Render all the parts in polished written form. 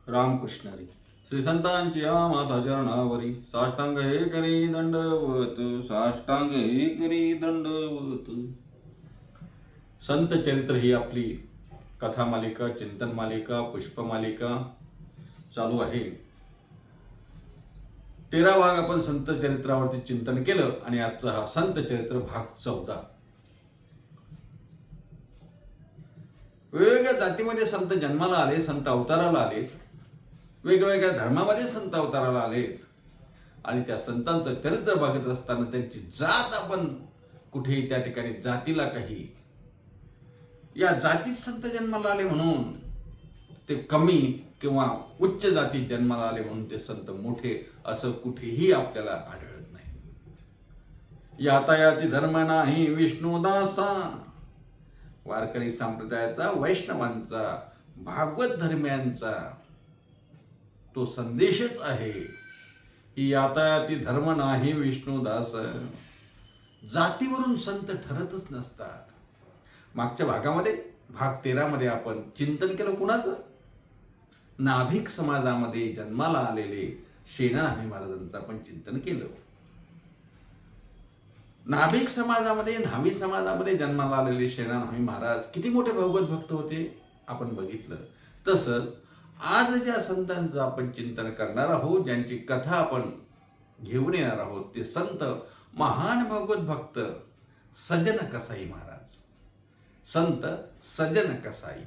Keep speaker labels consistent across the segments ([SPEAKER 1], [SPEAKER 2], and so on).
[SPEAKER 1] रामकृष्ण हरी. श्री संतांची या माता चरणावरी साष्टांग हे करी दंडवत, साष्टांग हे करी दंडवत. संत चरित्र ही आपली कथा मालिका, चिंतन मालिका, पुष्प मालिका चालू आहे. 13 भाग आपण संत चरित्रावरती चिंतन केलं आणि आजचा हा संत चरित्र भाग 14. वेगवेगळ्या जातीमध्ये संत जन्माला आले, संत अवताराला आले, वेगवेगळ्या धर्मामध्ये संत अवताराला आलेत आणि त्या संतांचं चरित्र बघत असताना त्यांची जात आपण कुठेही त्या ठिकाणी जातीला काही या जातीत संत जन्माला आले म्हणून ते कमी किंवा उच्च जातीत जन्माला आले म्हणून ते संत मोठे असं कुठेही आपल्याला आढळत नाही. यातायाती धर्म नाही विष्णुदासा, वारकरी संप्रदायाचा, वैष्णवांचा, भागवत धर्मियांचा तो संदेशच आहे की यातायाती धर्म नाही विष्णुदास. जातीवरून संत ठरतच नसतात. मागच्या भागामध्ये भाग 13 मध्ये आपण चिंतन केलं कुणाचं? नाभिक समाजामध्ये जन्माला आलेले सेनानामी महाराजांचं आपण चिंतन केलं. नाभिक समाजामध्ये, न्हावी समाजामध्ये जन्माला आलेले सेनानामी महाराज किती मोठे भगवत भक्त होते आपण बघितलं. तसंच आज ज्या संतांचं आपण चिंतन करणार आहोत, ज्यांची कथा आपण घेऊन येणार आहोत, ते संत महान भगवत भक्त सजन कसाई महाराज. संत सजन कसाई.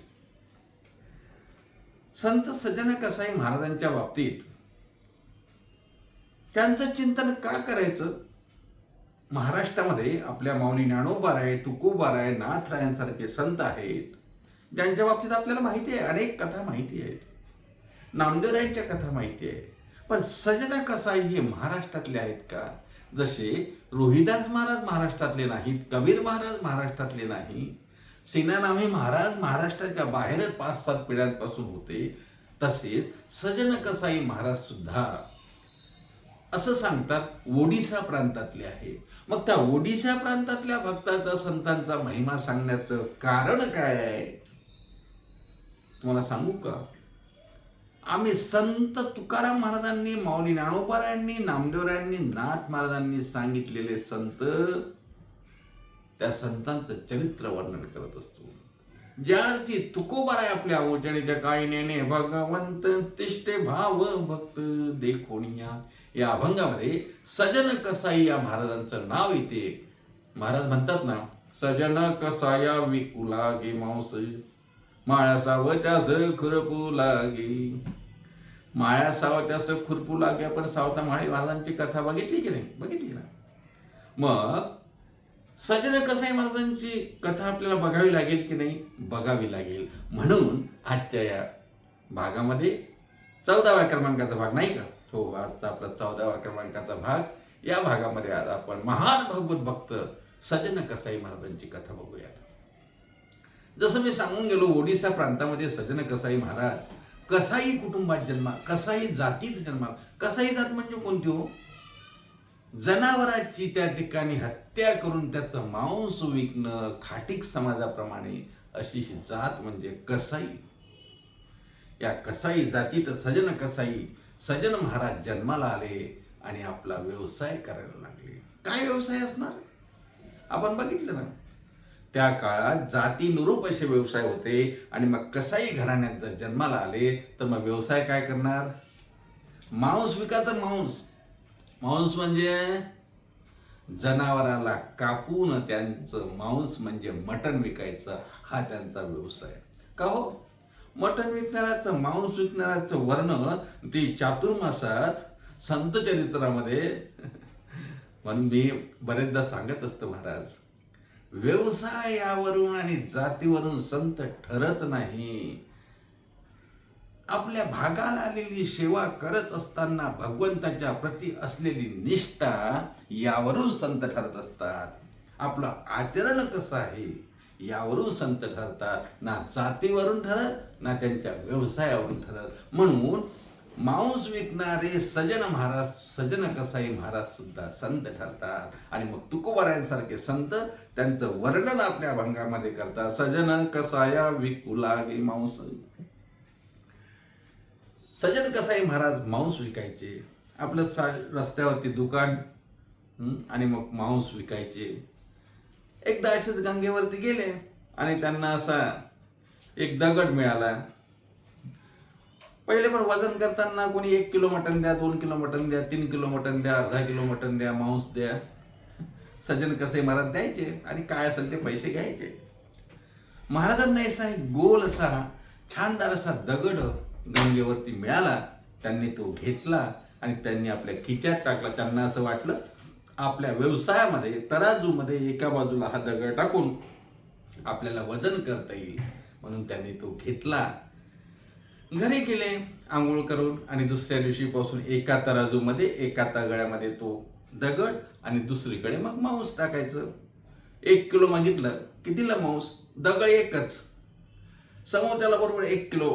[SPEAKER 1] संत सजन कसाई महाराजांच्या बाबतीत त्यांचं चिंतन का करायचं? महाराष्ट्रामध्ये आपल्या माऊली ज्ञानोबाराय, तुकोबाराय, नाथरायांसारखे संत आहेत ज्यांच्या बाबतीत आपल्याला माहिती आहे, अनेक कथा माहिती आहेत, नामदेवरायांच्या कथा माहिती आहे. पण सजन कसाई हे महाराष्ट्रातले आहेत का? जसे रोहिदास महाराज महाराष्ट्रातले नाहीत, कबीर महाराज महाराष्ट्रातले नाही, सेनानामी महाराज महाराष्ट्राच्या बाहेरच 5-7 पिढ्यांपासून होते, तसेच सजन कसाई महाराज सुद्धा असं सांगतात ओडिसा प्रांतातले आहे. मग त्या ओडिसा प्रांतातल्या भक्ताचा, संतांचा महिमा सांगण्याचं कारण काय आहे तुम्हाला सांगू का? आम्ही संत तुकाराम महाराजांनी, माऊली ज्ञानोबारायांनी, नामदेवरायांनी, नाथ महाराजांनी सांगितलेले संत, त्या संतांचं चरित्र वर्णन करत असतो. ज्याची तुकोबाराय आपल्या ओचणीच्या काही नेणे भगवंत तिष्ठे भाव भक्त देखोनिया या अभंगामध्ये सजन कसाई या महाराजांचं नाव येते. महाराज म्हणतात ना, सजन कसाया विकू लागे मांस, माळ्या सावत्यास खुरपू लागे. माळ्या सावत्यास खुरपू लागे. आपण सावता माळी महाराजांची कथा बघितली की नाही? बघितली ना. मग सजन कसाई महाराजांची कथा आपल्याला बघावी लागेल की नाही? बघावी लागेल. म्हणून आजच्या या भागामध्ये 14व्या क्रमांकाचा भाग नाही का? हो, आजचा आपला 14व्या क्रमांकाचा भाग. या भागामध्ये आज आपण महान भगवत भक्त सजन कसाई महाराजांची कथा बघूया. जसं मी सांगून गेलो, ओडिसा प्रांतामध्ये सजन कसाई महाराज कसाई कुटुंबात कसाई जातीत जन्माला. कसाई जात म्हणजे कोणती हो? जनावरांची त्या ठिकाणी हत्या करून त्याचं मांस विकणं, खाटीक समाजाप्रमाणे अशी जात म्हणजे कसाई. या कसाई जातीत सजन कसाई, सजन महाराज जन्माला आले आणि आपला व्यवसाय करायला लागले. काय व्यवसाय असणार आपण बघितलं ना. त्या काळात जातीनुरूप असे व्यवसाय होते आणि मग कसाई घराण्यात जर जन्माला आले तर मग व्यवसाय काय करणार? मांस विकायचं. मांस म्हणजे जनावराला कापून त्यांचं मांस म्हणजे मटण विकायचं, हा त्यांचा व्यवसाय. का हो? मटण विकणाऱ्याचं, मांस विकणाऱ्याचं वर्णन ते चातुर्मासात संत चरित्रामध्ये म्हणून मी बरेचदा सांगत असतो, महाराज, व्यवसायावरून आणि जातीवरून संत ठरत नाही. आपल्या भागाला आलेली सेवा करत असताना भगवंताच्या प्रती असलेली निष्ठा यावरून संत ठरत असतात. आपलं आचरण कसं आहे यावरून संत ठरतात, ना जातीवरून ठरत, ना त्यांच्या व्यवसायावरून ठरत. म्हणून मांस विकणारे सजन महाराज, सजन कसाई महाराज सुद्धा संत ठरतात. आणि मग तुकोबारायांसारखे संत त्यांचं वर्णन आपल्या अभंगामध्ये करतात. सजन कसाया विकू लागे मांस. सजन कसाई महाराज मांस विकायचे. आपलं रस्त्यावरती दुकान आणि मग मांस विकायचे. एकदा असेच गंगेवरती गेले आणि त्यांना असा एक दगड मिळाला. पहिले पण वजन करताना कोणी 1 किलो मटण द्या, 2 किलो मटण द्या, 3 किलो मटण द्या, अर्धा किलो मटण द्या, मांस द्या. सजन कसाई महाराज द्यायचे आणि काय असेल ते पैसे घ्यायचे. महाराजांना असा एक गोल असा छानदार असा दगड गंगेवरती मिळाला. त्यांनी तो घेतला आणि त्यांनी आपल्या खिच्यात टाकला. त्यांना असं वाटलं आपल्या व्यवसायामध्ये तराजूमध्ये एका बाजूला हा दगड टाकून आपल्याला वजन करता येईल, म्हणून त्यांनी तो घेतला. घरी गेले आंघोळ करून आणि दुसऱ्या दिवशीपासून एका तराजूमध्ये एका तगड्यामध्ये तो दगड आणि दुसरीकडे मग मांस टाकायचं. 1 किलो मागितलं, कितीला मांस? दगड एकच. समोर त्याला बरोबर 1 किलो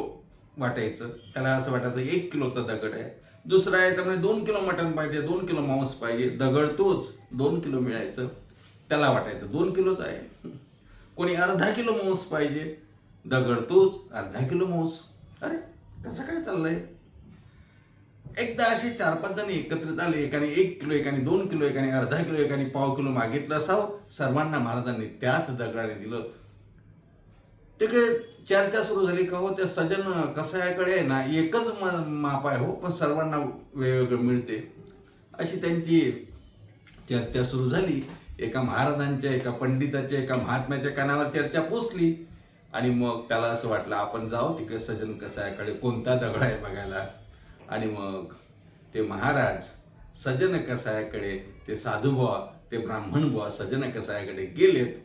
[SPEAKER 1] वाटायचं. त्याला असं वाटायचं 1 किलोचा दगड आहे. दुसरा आहे त्यामुळे 2 किलो मटण पाहिजे, 2 किलो मांस पाहिजे. दगड तोच 2 किलो मिळायचं. त्याला वाटायचं 2 किलोच आहे. कोणी अर्धा किलो मांस पाहिजे, दगड तोच अर्धा किलो मांस. अरे कसं काय चाललंय? एकदा असे 4-5 जण एकत्रित आले. एकाने 1 किलो, एकाने 2 किलो, एकाने अर्धा किलो, एकाने पाव किलो मागितलं असावं. सर्वांना महाराजांनी त्याच दगडाने दिलं. तिकडे चर्चा सुरू झाली का हो त्या सजन कसायाकडे आहे ना एकच माप आहे हो, पण सर्वांना वेगवेगळं मिळते. अशी त्यांची चर्चा सुरू झाली. एका महाराजांच्या, एका पंडिताच्या, एका महात्म्याच्या कानावर चर्चा पोचली आणि मग त्याला असं वाटलं आपण जाऊ तिकडे सजन कसायाकडे कोणता दगड आहे बघायला. आणि मग ते महाराज सजन कसायाकडे, ते साधूबुवा, ते ब्राह्मण बुवा सजन कसायाकडे गेलेत.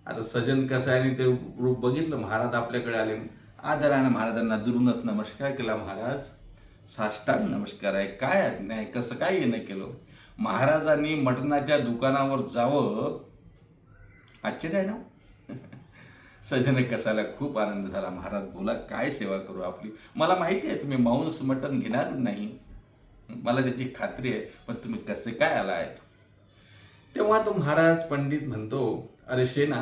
[SPEAKER 1] आता सजन कसायाने ते रूप बघितलं. महाराज आपल्याकडे आले. आदराने महाराजांना दुरूनच नमस्कार केला. महाराज साष्टांग नमस्कार आहे, काय आज्ञा आहे, कसं काय येणं केलं? महाराजांनी मटणाच्या दुकानावर जावं, आश्चर्य आहे ना. सजन कसायला खूप आनंद झाला. महाराज बोला, काय सेवा करू आपली? मला माहिती आहे तुम्ही मांस मटण घेणार नाही, मला त्याची खात्री आहे, पण तुम्ही कसे काय आलाय? तेव्हा तो महाराज पंडित म्हणतो, अरे शेना,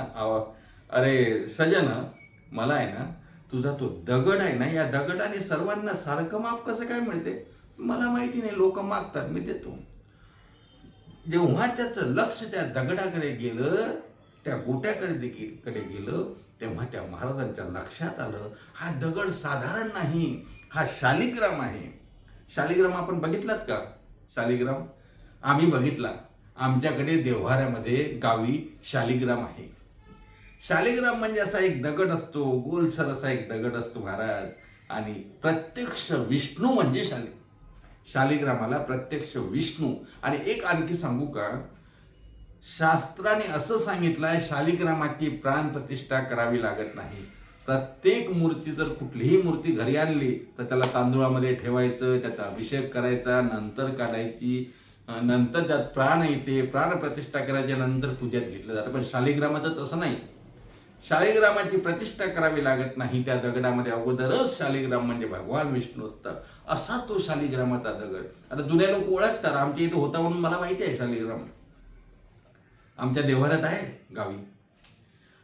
[SPEAKER 1] अरे सजन, मला आहे ना तुझा तो दगड आहे ना, या दगडाने सर्वांना सारखं माप कसं काय मिळते? मला माहिती नाही, लोक मागतात मी देतो. जेव्हा त्याचं लक्ष त्या दगडाकडे गेलं, त्या गोट्याकडे गेलं, तेव्हा त्या महाराजांच्या लक्षात आलं हा दगड साधारण नाही, हा शालिग्राम आहे. शालिग्राम आपण बघितलात का? शालिग्राम आम्ही बघितला. आमच्याकडे देव्हाऱ्यामध्ये गावी शालिग्राम आहे. शालिग्राम म्हणजे असा एक दगड असतो, गोलसर असा एक दगड असतो महाराज. आणि प्रत्यक्ष विष्णू म्हणजे शालिग्रामाला प्रत्यक्ष विष्णू. आणि एक आणखी सांगू का, शास्त्राने असं सांगितलं आहे शालिग्रामाची प्राणप्रतिष्ठा करावी लागत नाही. प्रत्येक मूर्ती, जर कुठलीही मूर्ती घरी आणली तर त्याला तांदूळामध्ये ठेवायचं, त्याचा अभिषेक करायचा, नंतर काढायची, नंतर त्यात प्राण येते, प्राणप्रतिष्ठा करायच्या नंतर पूजेत घेतलं जातं. पण शालिग्रामाचं तसं नाही. शालिग्रामाची प्रतिष्ठा करावी लागत नाही. त्या दगडामध्ये अगोदरच शालिग्राम म्हणजे भगवान विष्णू असतात. असा तो शालिग्रामाचा दगड. आता जुन्या लोक ओळखतात, आमच्या इथं होता म्हणून मला माहिती आहे शालिग्राम, आमच्या देव्हाऱ्यात आहे गावी.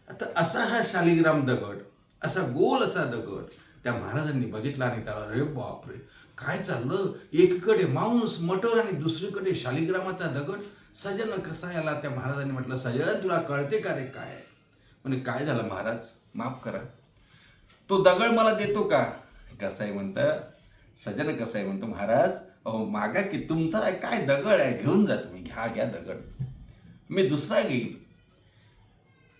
[SPEAKER 1] आता असा हा शालिग्राम दगड, असा गोल असा दगड त्या महाराजांनी बघितला आणि त्याला अरे बापरे काय चाललं, एकीकडे मांस मटण आणि दुसरीकडे शालिग्रामाचा दगड. सजन कसायाला त्या महाराजांनी म्हटलं, सजन तुला कळते का रे काय? म्हणे काय झालं महाराज, माफ करा, तो दगड मला देतो का? कसाई म्हणतं, सजन कसाई म्हणतो, महाराज अहो मागा की तुमचा काय दगड आहे, घेऊन जा तुम्ही, घ्या दगड, मी दुसरा घेईन.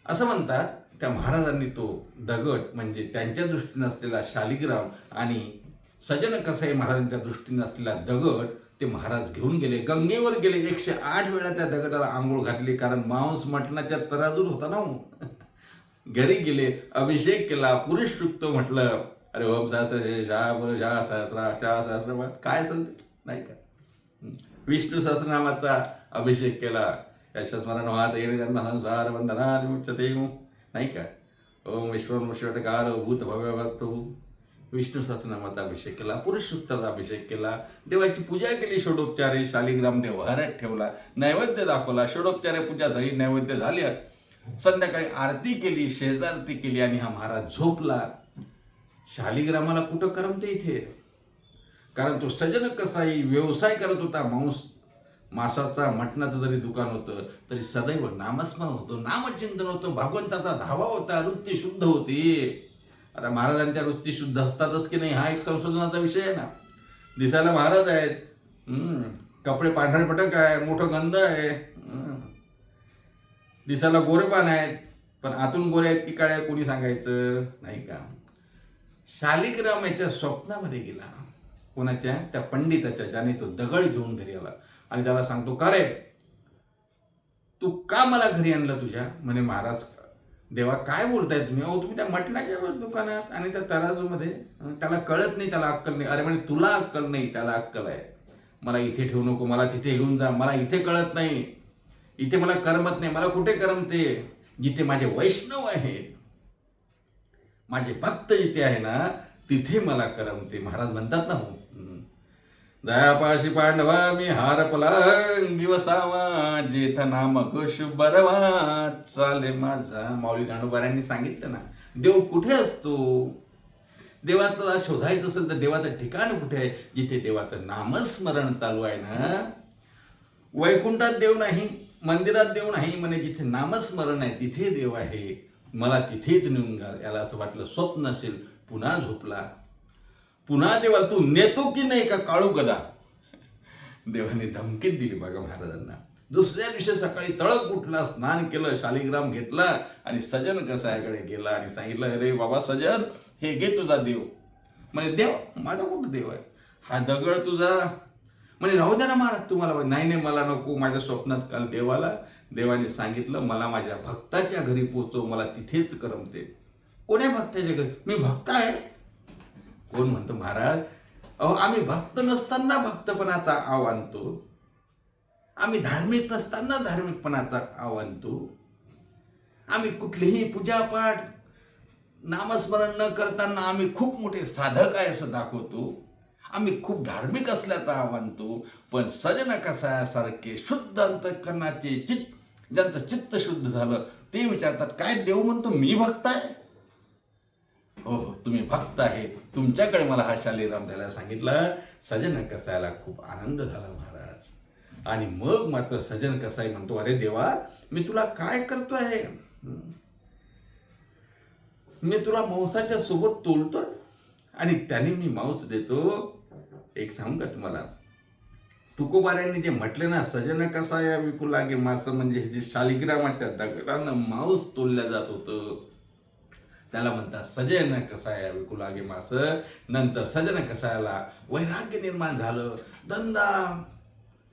[SPEAKER 1] असं म्हणतात. त्या महाराजांनी तो दगड म्हणजे त्यांच्या दृष्टीने असलेला शालिग्राम आणि सजन कसाई महाराजांच्या दृष्टीने असलेला दगड ते महाराज घेऊन गेले. गंगेवर गेले. 108 वेळा त्या दगडाला आंघोळ घातली, कारण मांस मटणाच्या तराजूत होता ना. घरी गेले, अभिषेक केला, पुरुष सूक्त म्हटलं, अरे ओम सहस्र शा बोल शा सहस्रा शा सहस्र, काय असेल ते नाही का, विष्णू सहस्रनामाचा अभिषेक केला. यशस्मरण वाहत येणं संसार बंधना मुच्यते, नाही का. ओम विश्वकार भूत भव्य प्रभू, विष्णू सहस्रनामाचा अभिषेक केला, पुरुष सूक्ताचा अभिषेक केला, देवाची पूजा केली, षोडोपचारे, शालिग्राम देव्हाऱ्यात ठेवला, नैवेद्य दाखवला, षोडोपचारे पूजा झाली, नैवेद्य झाली, संध्याकाळी आरती केली, शेजारती केली आणि हा महाराज झोपला. शालिग्रामाला कुठं करमते इथे? कारण तो सजन कसाई व्यवसाय करत होता. मासाचा मटणाचं जरी दुकान होतं तरी सदैव नामस्मरण होतं, नामचिंतन होतं, भगवंताचा धावा होता, वृत्ती शुद्ध होती. आता महाराजांच्या वृत्ती शुद्ध असतातच की नाही हा एक संशोधनाचा विषय आहे ना. दिसायला महाराज आहेत, कपडे पांढरे पटक आहे, मोठं गंध आहे, दिसायला गोरेपान आहेत, पण आतून गोरे आहेत की काळे कोणी सांगायचं नाही का. शालिग्राम याच्या स्वप्नामध्ये गेला, कोणाच्या, त्या पंडिताच्या, ज्याने तो दगड घेऊन घरी आला आणि त्याला सांगतो, का रे तू का मला घरी आणलं तुझ्या? म्हणे महाराज देवा काय बोलताय तुम्ही? अहो तुम्ही त्या मटणाच्या दुकानात आणि त्या तराजूमध्ये, त्याला कळत नाही, त्याला अक्कल नाही. अरे म्हणे तुला अक्कल नाही, त्याला अक्कल आहे. मला इथे ठेवू नको, मला तिथे घेऊन जा, मला इथे कळत नाही, इथे मला करमत नाही. मला कुठे करमते? जिथे माझे वैष्णव आहेत, माझे भक्त जिथे आहे ना तिथे मला करमते. महाराज म्हणतात ना, जयापाशी पांडवा मी हारपला दिवसावा, जेथ नाम कुश बरवा चाले माझा. माऊली गांडोबाऱ्यांनी सांगितलं ना, देव कुठे असतो? देवाचं शोधायचं असेल तर देवाचं ठिकाण कुठे आहे? जिथे देवाचं नामस्मरण चालू आहे ना. वैकुंठात देव नाही, मंदिरात देव नाही, म्हणे जिथे नामस्मरण आहे तिथे देव आहे. मला तिथेच नेऊन घाल. याला असं वाटलं स्वप्न असेल, पुन्हा झोपला. पुन्हा देवाला तू नेतो की नाही का काळू गदा? देवाने धमकीत दिली बघा महाराजांना. दुसऱ्या दिवशी सकाळी तळक उठला, स्नान केलं, शालिग्राम घेतला आणि सजन कसायाकडे गेला आणि सांगितलं, अरे बाबा सजन, हे घे तुझा देव. म्हणे देव? माझा कुठं देव आहे? हा दगड तुझा. म्हणे राहू द्या ना महाराज तुम्हाला. नाही नाही मला नको. माझ्या स्वप्नात काल देवाला, देवाने सांगितलं मला माझ्या भक्ताच्या घरी पोचव, मला तिथेच करमते. कोण्या भक्ताच्या घरी? मी भक्त आहे. कोण म्हणतो महाराज, अहो आम्ही भक्त नसताना भक्तपणाचा आव आणतो, आम्ही धार्मिक नसताना धार्मिकपणाचा आव आणतो, आम्ही कुठलीही पूजापाठ नामस्मरण न करताना आम्ही खूप मोठे साधक आहे असं दाखवतो, आम्ही खूप धार्मिक असल्याचा आव आणतो. पण सजन कसायासारखे शुद्ध अंतःकरणाचे ज्यांचं चित्त शुद्ध झालं ते विचारतात, काय देव म्हणतो मी भक्त आहे? हो तुम्ही भक्त आहे, तुमच्याकडे मला हा शालिग्राम द्यायला सांगितला. सजन कसायला खूप आनंद झाला महाराज. आणि मग मात्र सजन कसाई म्हणतो, अरे देवा मी तुला काय करतोय? मी तुला मांसाच्या सोबत तोलतो आणि त्याने मी मांस देतो. एक सांगू का तुम्हाला, तुकोबाऱ्यांनी जे म्हटले ना, सजन कसाया विपुलागे मास, म्हणजे जे शालिग्रामाच्या दगडानं मांस तोलल्या जात होतं त्याला म्हणतात सजन कसाया विकुलागे मास. नंतर सजन कसायाला वैराग्य निर्माण झालं. धंदा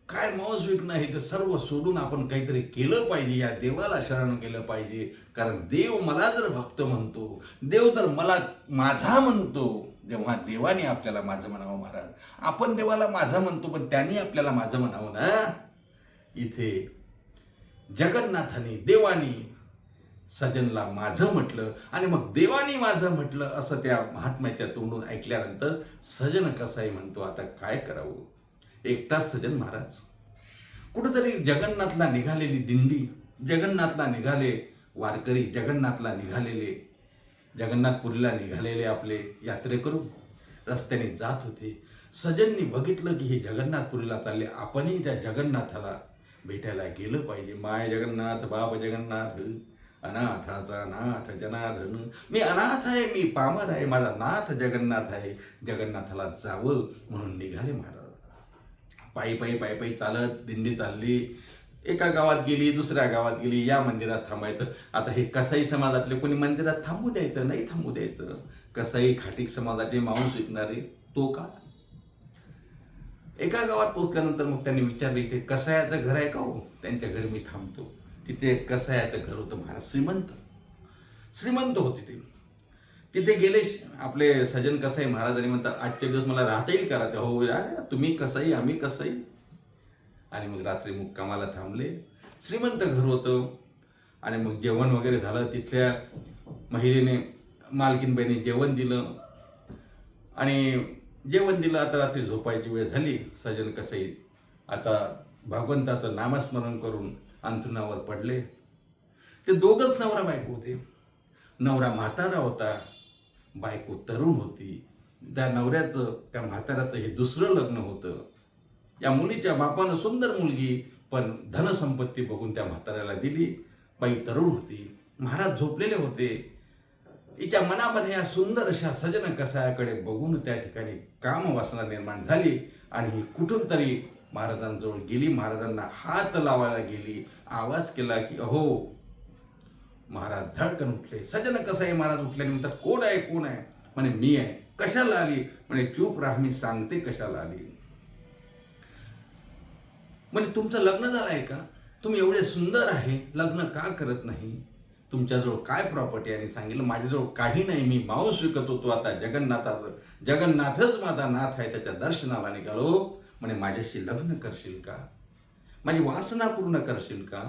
[SPEAKER 1] काय मांस विकणं हे तर सर्व सोडून आपण काहीतरी केलं पाहिजे, या देवाला शरण केलं पाहिजे. कारण देव मला जर भक्त म्हणतो, देव जर मला माझा म्हणतो, तेव्हा देवाने आपल्याला माझं म्हणावं महाराज. आपण देवाला माझं म्हणतो पण त्यांनी आपल्याला माझं म्हणावं ना. इथे जगन्नाथाने, देवानी सजनला माझं म्हटलं आणि मग देवानी माझं म्हटलं असं त्या महात्म्याच्या तोंडून ऐकल्यानंतर सजन कसाई म्हणतो, आता काय करावं? एकटाच सजन महाराज. कुठंतरी जगन्नाथला निघालेली दिंडी, जगन्नाथला निघाले वारकरी, जगन्नाथला निघालेले, जगन्नाथपुरीला निघालेले आपले यात्रेकरू रस्त्याने जात होते. सजननी बघितलं की हे जगन्नाथपुरीला चालले, आपणही त्या जगन्नाथाला भेटायला गेलं पाहिजे. माय जगन्नाथ बाप जगन्नाथ, अनाथाचा नाथ जनार्दन. मी अनाथ आहे, मी पामर आहे, माझा नाथ जगन्नाथ आहे. जगन्नाथाला जावं म्हणून निघाले महाराज. पायी पायी पायी पायी चालत दिंडी चालली. एका गावात गेली, दुसऱ्या गावात गेली, या मंदिरात थांबायचं. आता हे कसाई समाजातले कोणी मंदिरात थांबू द्यायचं नाही, थांबू द्यायचं. कसाई खाटीक समाजाचे मांस विकणारे तो का. एका गावात पोहोचल्यानंतर मग त्यांनी विचारले, इथे कसायाचं घर आहे का हो? त्यांच्या घरी मी थांबतो. तिथे कसायाचं घर होतं महाराज. श्रीमंत होते ते. तिथे गेले आपले सजन कसाई. महाराजांनी म्हणतात, आजचे दिवस मला राहता येईल का? हो तुम्ही कसाई, आम्ही कसाई. आणि मग रात्री मुक्कामाला थांबले. श्रीमंत घर होतं. आणि मग जेवण वगैरे झालं. तिथल्या महिलेने, मालकीनबाईने जेवण दिलं आणि जेवण दिलं. आता रात्री झोपायची वेळ झाली. सजन कसाई आता भगवंताचं नामस्मरण करून अंथरुणावर पडले. ते दोघंच नवरा बायको होते. नवरा म्हातारा होता, बायको तरुण होती. त्या नवऱ्याचं, त्या म्हाताऱ्याचं हे दुसरं लग्न होतं. या मुलीच्या बापानं सुंदर मुलगी, पण धनसंपत्ती बघून त्या म्हाताऱ्याला दिली. बाई तरुण होती, महाराज झोपलेले होते. हिच्या मनामध्ये या सुंदर अशा सजन कसायाकडे बघून त्या ठिकाणी कामवासना निर्माण झाली आणि ही कुठून तरी महाराजांजवळ गेली, महाराजांना हात लावायला गेली. आवाज केला की अहो. महाराज धडकन उठले. सजन कसाई महाराज उठल्यानंतर कोण आहे, कोण आहे? म्हणे मी आहे. कशाला आली? म्हणे चूप राहा, मी सांगते कशाला आली. म्हणजे तुमचं लग्न झालं आहे का? तुम्ही एवढे सुंदर आहे, लग्न का करत नाही? तुमच्याजवळ काय प्रॉपर्टी आहे? सांगितलं माझ्याजवळ काही नाही, मी मांस विकत होतो, आता जगन्नाथच माझा नाथ आहे, त्याच्या दर्शनाला निघालो. म्हणे माझ्याशी लग्न करशील का? माझी वासना पूर्ण करशील का?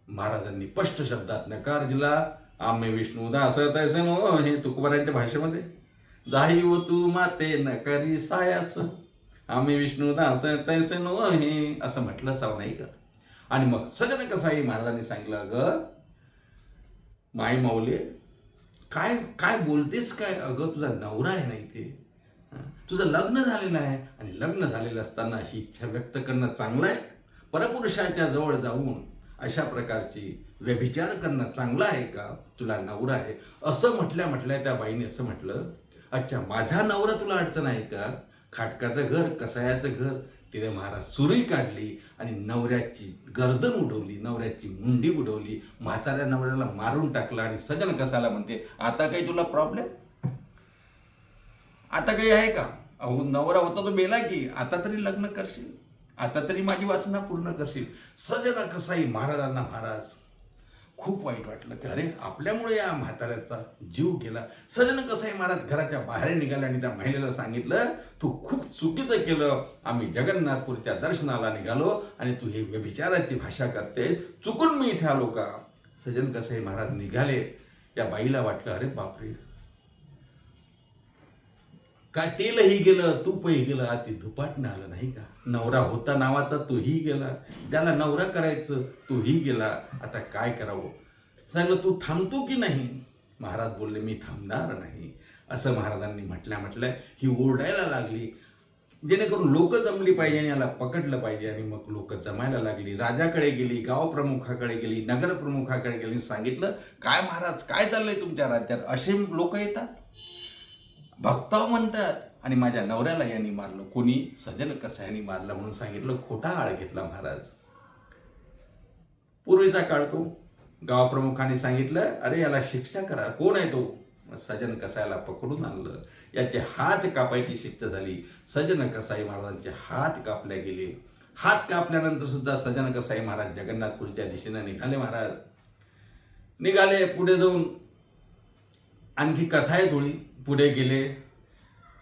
[SPEAKER 1] महाराजांनी स्पष्ट शब्दात नकार दिला. आम्ही विष्णुदास तैसे नो, हे तुकोबारांच्या भाषेमध्ये. जाईव तू माते न करी सायास, आम्ही विष्णुदास तैसे नो हे असं म्हटलं साव नाही का? आणि मग सजन कसाई महाराजांनी सांगितलं अगं माई माऊले, काय काय बोलतेस काय? अगं तुझा नवरा आहे नाही ते, तुझं लग्न झालेलं आहे आणि लग्न झालेलं असताना अशी इच्छा व्यक्त करणं चांगलं आहे? परपुरुषाच्या जवळ जाऊन अशा प्रकारची व्यभिचार करणं चांगलं आहे का? तुला नवरा आहे असं म्हटल्या त्या बाईने असं म्हटलं, अच्छा माझा नवरा तुला अडचण आहे का? खाटकाचं घर, कसायाचं घर. तिने महाराज सुरी काढली आणि नवऱ्याची गर्दन उडवली, नवऱ्याची मुंडी उडवली, म्हाताऱ्या नवऱ्याला मारून टाकला आणि सजन कसाला म्हणते आता काही तुला प्रॉब्लेम? आता काही आहे का? अहो नवरा होता तो मेला की, आता तरी लग्न करशील, आता तरी माझी वासना पूर्ण करशील. सजन कसाई महाराजांना महाराज खूप वाईट वाटलं की अरे आपल्यामुळे या म्हाताऱ्याचा जीव गेला. सजन कसाई महाराज घराच्या बाहेर निघाले आणि त्या महिलेला सांगितलं तू खूप चुकीचं केलं, आम्ही जगन्नाथपूरच्या दर्शनाला निघालो आणि तू हे व्यभिचाराची भाषा करते, चुकून मी इथे आलो का? सजन कसाई महाराज निघाले. या बाईला वाटलं अरे बापरे, काय तेलही गेलं, तूपही गेलं, अति धुपाटणं आलं नाही का? नवरा होता नावाचा तोही गेला, ज्याला नवरा करायचं तोही गेला, आता काय करावं? सांगितलं तू थांबतो की नाही? महाराज बोलले मी थांबणार नाही. असं महाराजांनी म्हटलं ही ओरडायला लागली, जेणेकरून लोक जमली पाहिजे आणि याला पकडलं पाहिजे. आणि मग लोक जमायला लागली. राजाकडे गेली, गाव प्रमुखाकडे गेली, नगर प्रमुखाकडे गेली, सांगितलं काय महाराज काय चाललंय तुमच्या राज्यात? असे लोक येतात, भक्ताव म्हणतात आणि माझ्या नवऱ्याला यांनी मारलं. कोणी? सजन कसायांनी मारलं म्हणून सांगितलं. खोटा आळ घेतला महाराज. पूर्वीचा काळ तो. गावप्रमुखाने सांगितलं अरे याला शिक्षा करा. कोण आहे तो? सजन कसायला पकडून आणलं, याचे हात कापायची शिक्षा झाली. सजन कसाई महाराजांचे हात कापले गेले. हात कापल्यानंतर सुद्धा सजन कसाई महाराज जगन्नाथपूरच्या दिशेने निघाले. महाराज निघाले, पुढे जाऊन आणखी कथा आहे थोडी. पुढे गेले,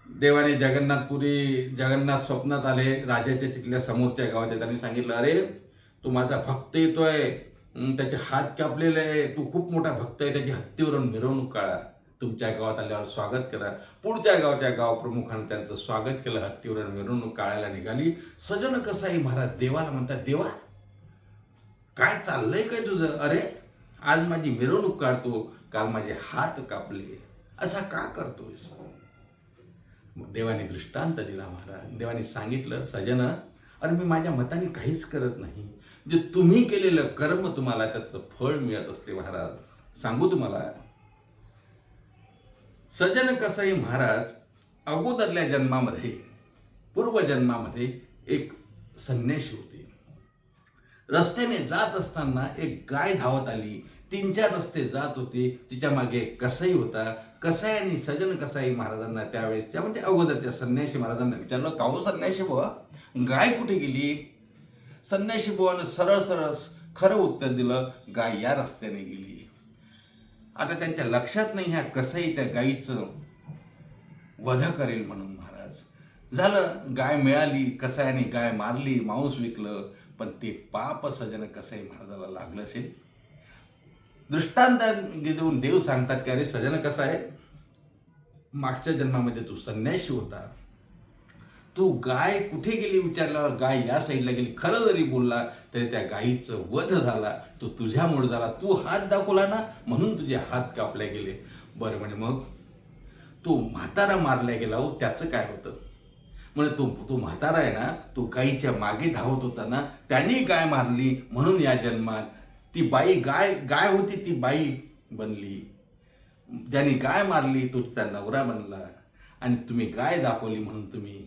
[SPEAKER 1] देवाने जगन्नाथ स्वप्नात आले, राजाच्या तिथल्या समोरच्या गावाच्या. त्यांनी सांगितलं अरे तू माझा भक्त येतोय, त्याचे हात कापलेले आहे, तू खूप मोठा भक्त आहे, त्याची हत्तीवरून मिरवणूक काढा, तुमच्या गावात आल्यावर स्वागत करा. पुढच्या गावच्या गावप्रमुखाने त्यांचं स्वागत केलं, हत्तीवरून मिरवणूक काढायला निघाली. सजन कसाई महाराज देवाला म्हणतात देवा काय चाललंय काय तुझं? अरे आज माझी मिरवणूक काढतो, काल माझे हात कापले, असा का करतोयस? मग देवाने दृष्टांत दिला. महाराज देवाने सांगितलं सजन अरे मी माझ्या मताने काहीच करत नाही, जे तुम्ही केलेलं कर्म तुम्हाला त्याचं फळ मिळत असते. महाराज सांगू तुम्हाला, सजन कसाई महाराज अगोदरल्या जन्मामध्ये, पूर्वजन्मामध्ये एक संन्यासी होते. रस्त्याने जात असताना एक गाय धावत आली. 3-4 रस्ते जात होते, तिच्या मागे एक कसाई होता. कसायाने सजन कसाई महाराजांना त्यावेळेसच्या म्हणजे अगोदरच्या संन्यासी महाराजांना विचारलं का हो संन्यासी बुवा गाय कुठे गेली? संन्यासी बुवानं सरळ खरं उत्तर दिलं, गाय या रस्त्याने गेली. आता त्यांच्या लक्षात नाही ह्या कसाई त्या गायीचं वध करेल म्हणून. महाराज झालं, गाय मिळाली, कसायाने गाय मारली, मांस विकलं, पण ते पाप सजन कसाई महाराजाला लागलं असेल. दृष्टांत देऊन देव सांगतात की अरे सजन कसाई मागच्या जन्मामध्ये तू संन्यासी होता, तू गाय कुठे गेली विचारल्यावर गाय या साईडला गेली. खरं जरी बोलला तरी त्या गायीचं वध झाला, तो तुझ्यामुळे झाला, तू हात दाखवला ना म्हणून तुझे हात कापले गेले. बरं म्हणे मग तो म्हातारा मारला गेला हो, त्याचं काय होतं? म्हणजे तो म्हातारा आहे ना, तो गायीच्या मागे धावत होता ना, त्यांनी गाय मारली म्हणून या जन्मात ती बाई गाय होती, ती बाई बनली. ज्यांनी गाय मारली तो तिचा नवरा बनला. आणि तुम्ही गाय दाखवली म्हणून तुम्ही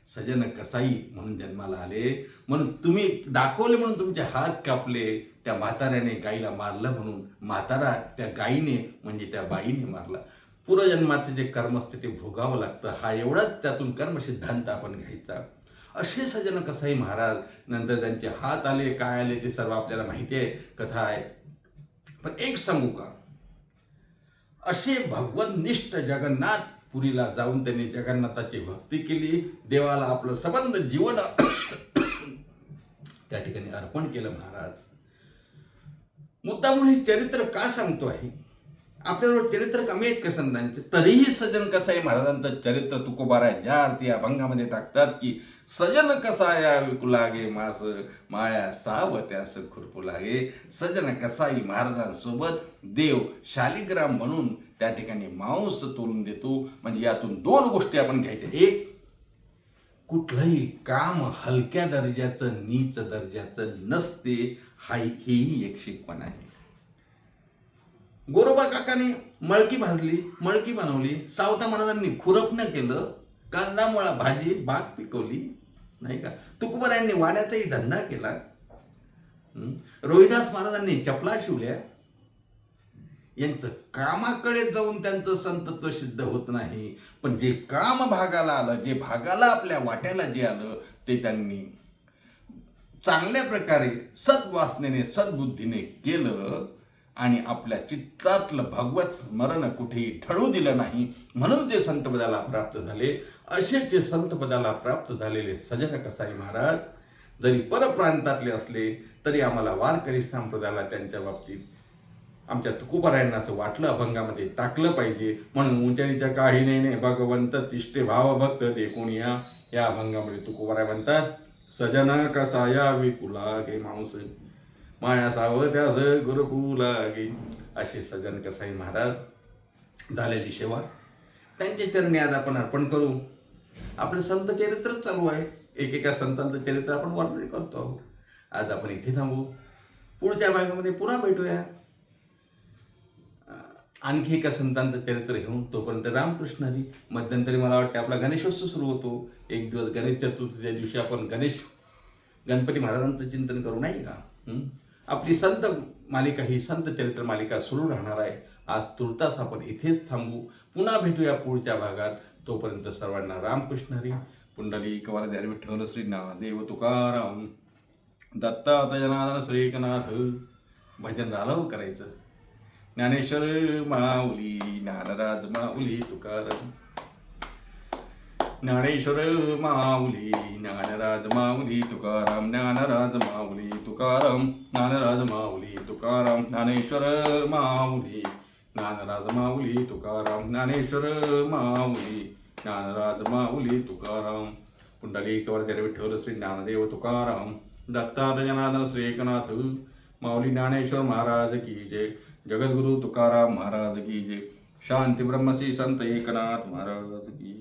[SPEAKER 1] सजन कसाई म्हणून जन्माला आले. म्हणून तुम्ही दाखवले म्हणून तुमचे हात कापले. त्या म्हाताऱ्याने गाईला मारलं म्हणून म्हातारा त्या गाईने म्हणजे त्या बाईने मारला. पूर्वजन्माचे जे कर्म असते ते भोगावं लागतं. हा एवढाच त्यातून कर्मसिद्धांत आपण घ्यायचा. असे सजन कसाई महाराज, नंतर त्यांचे हात आले काय आले ते सर्व आपल्याला माहिती आहे, कथा आहे. पण एक सांगू का, असे भगवतनिष्ठ जगन्नाथपुरीला जाऊन त्यांनी जगन्नाथाची भक्ती केली. देवाला आपलं संबंध जीवन त्या ठिकाणी अर्पण केलं महाराज. मुद्दामून हे चरित्र का सांगतो आहे? आपल्याजवळ चरित्र कमी आहेत का संतांचे? तरीही सजन कसाई महाराजांचं चरित्र तुकोबाराय ज्या अर्थी अभंगामध्ये टाकतात की सजन कसाया विकू लागे मास माळ्या सावत्यास खुरपू लागे. सजन कसाई महाराजांसोबत देव शालिग्राम म्हणून त्या ठिकाणी मांस तोलून देतो. म्हणजे यातून दोन गोष्टी आपण घ्यायच्या. एक, कुठलंही काम हलक्या दर्जाचं नीच दर्जाचं नसते, हेही एक शिकवण आहे. गोरोबा काकाने मळकी भाजली, मळकी बनवली. सावता महाराजांनी खुरपणं केलं, कांदा मुळा भाजी बाग पिकवली, नाही का? तुकोबारायांनी वाण्याचाही धंदा केला. रोहिदास महाराजांनी चपला शिवल्या. यांचं कामाकडे जाऊन त्यांचं संतत्व सिद्ध होत नाही, पण जे काम भागाला आलं, जे भागाला आपल्या वाट्याला जे आलं ते त्यांनी चांगल्या प्रकारे सद्वासनेने सद्बुद्धीने केलं. आणि आपल्या चित्तातलं भगवत स्मरण कुठेही ठळू दिलं नाही, म्हणून ते संतपदाला प्राप्त झाले. असे जे संतपदाला प्राप्त झालेले सजन कसाई महाराज जरी परप्रांतातले असले तरी आम्हाला वारकरी संप्रदायाला त्यांच्या बाबतीत आमच्या तुकोबारायांना असं वाटलं, अभंगामध्ये टाकलं पाहिजे. म्हणून उंचणीच्या काही नेणे भगवंत तिष्ठे भाव भक्त ते कोणिया या अभंगामध्ये तुकोबाराय म्हणतात, सजन कसाया विकुला गे मांस माया सावत्यास गुरुकू लागे. असे सजन कसाई महाराज झालेली सेवा त्यांच्या चरणी आज आपण अर्पण करू. आपलं संत चरित्रच चालू आहे, एकेका संतांचं चरित्र आपण वर्णन करतो आहोत. आज आपण इथे थांबू, पुढच्या भागामध्ये पुन्हा भेटूया आणखी एका संतांचं चरित्र घेऊन. तोपर्यंत रामकृष्ण हरी. मध्यंतरी मला वाटतं आपला गणेशोत्सव सुरू होतो. एक दिवस गणेश चतुर्थीच्या दिवशी आपण गणपती महाराजांचं चिंतन करू, नाही का? आपली संत मालिका ही संत चरित्र मालिका सुरू राहणार आहे. आज तुर्तास आपण इथेच थांबू, पुन्हा भेटूया पुढच्या भागात. तोपर्यंत सर्वांना रामकृष्ण हरी. पुंडलिक वरदे विठ्ठल श्री नामदेव तुकाराम दत्तात्रय जनार्दन श्री एकनाथ. भजन रालव करायचं. ज्ञानेश्वर माऊली ज्ञानराज माऊली तुकाराम. ज्ञानेश्वर माऊली ज्ञानराज माऊली तुकाराम. ज्ञानराज माऊली तुकाराम. ज्ञानराज माऊली तुकाराम. ज्ञानेश्वर माऊली ज्ञानराज माऊली तुकाराम. ज्ञानेश्वर माऊली ज्ञानराज माऊली तुकाराम. पुंडलिक वरदे विठ्ठल श्री ज्ञानदेव तुकाराम. दत्तात्रय जनार्दन श्री एकनाथ माऊली ज्ञानेश्वर महाराज की जय. जगद्गुरु तुकाराम महाराज की जय. शांती ब्रह्मसी संत एकनाथ महाराज की